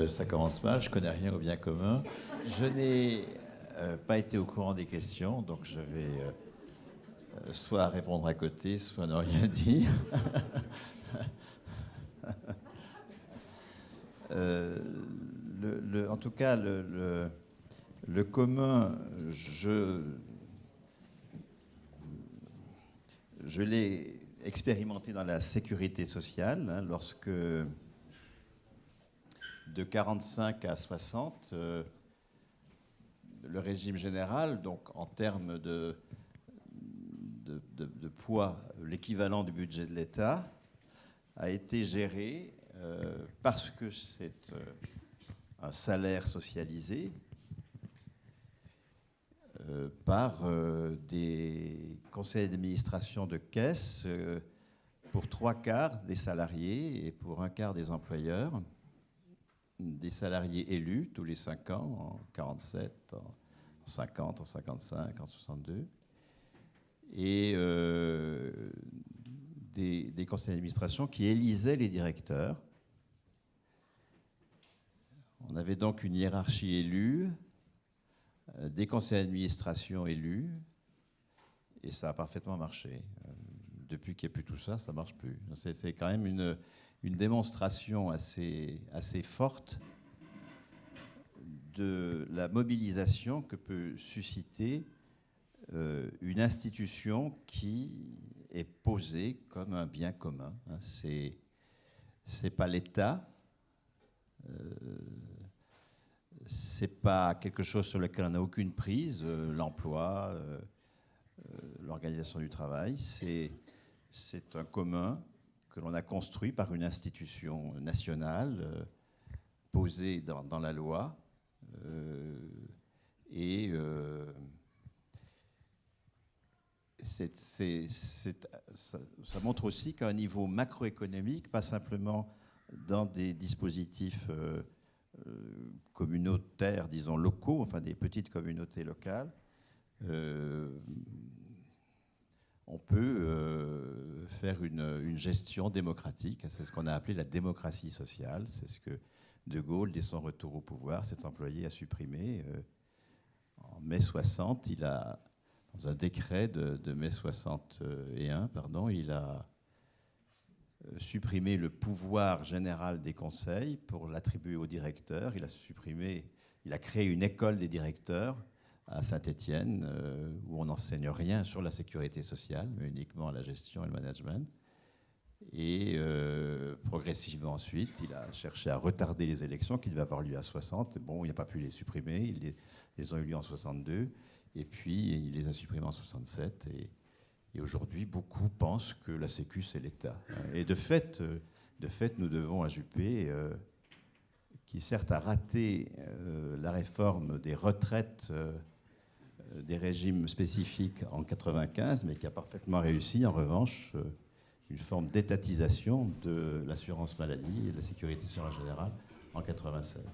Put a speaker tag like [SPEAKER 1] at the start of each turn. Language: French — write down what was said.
[SPEAKER 1] Ça commence mal, je connais rien au bien commun. Je n'ai pas été au courant des questions, donc je vais soit répondre à côté, soit ne rien dire. Euh, En tout cas, le commun, je l'ai expérimenté dans la sécurité sociale, hein, lorsque de 45 à 60, le régime général, donc en termes de poids, l'équivalent du budget de l'État, a été géré parce que c'est un salaire socialisé par des conseils d'administration de caisse pour 3/4 des salariés et pour 1/4 des employeurs, des salariés élus tous les 5 ans, en 47, en 50, en 55, en 62, et des conseils d'administration qui élisaient les directeurs. On avait donc une hiérarchie élue, des conseils d'administration élus, et ça a parfaitement marché. Depuis qu'il n'y a plus tout ça, ça ne marche plus. C'est quand même une démonstration assez forte de la mobilisation que peut susciter une institution qui est posée comme un bien commun. C'est pas l'État, c'est pas quelque chose sur lequel on n'a aucune prise, l'emploi, l'organisation du travail. C'est un commun que l'on a construit par une institution nationale posée dans la loi et ça montre aussi qu'à un niveau macroéconomique, pas simplement dans des dispositifs communautaires, disons locaux, enfin des petites communautés locales, on peut faire une gestion démocratique. C'est ce qu'on a appelé la démocratie sociale. C'est ce que De Gaulle, dès son retour au pouvoir, s'est employé à supprimer. En mai 60, dans un décret de mai 61, il a supprimé le pouvoir général des conseils pour l'attribuer aux directeurs. Il a créé une école des directeurs à Saint-Étienne, où on n'enseigne rien sur la sécurité sociale, mais uniquement la gestion et le management. Et progressivement ensuite, il a cherché à retarder les élections qui devaient avoir lieu à 60. Bon, il n'a pas pu les supprimer, ils les ont eu lieu en 62, et puis il les a supprimés en 67. Et aujourd'hui, beaucoup pensent que la Sécu, c'est l'État. Et de fait, nous devons à Juppé, qui certes a raté la réforme des retraites des régimes spécifiques en 95, mais qui a parfaitement réussi, en revanche, une forme d'étatisation de l'assurance maladie et de la sécurité sociale en général en 96.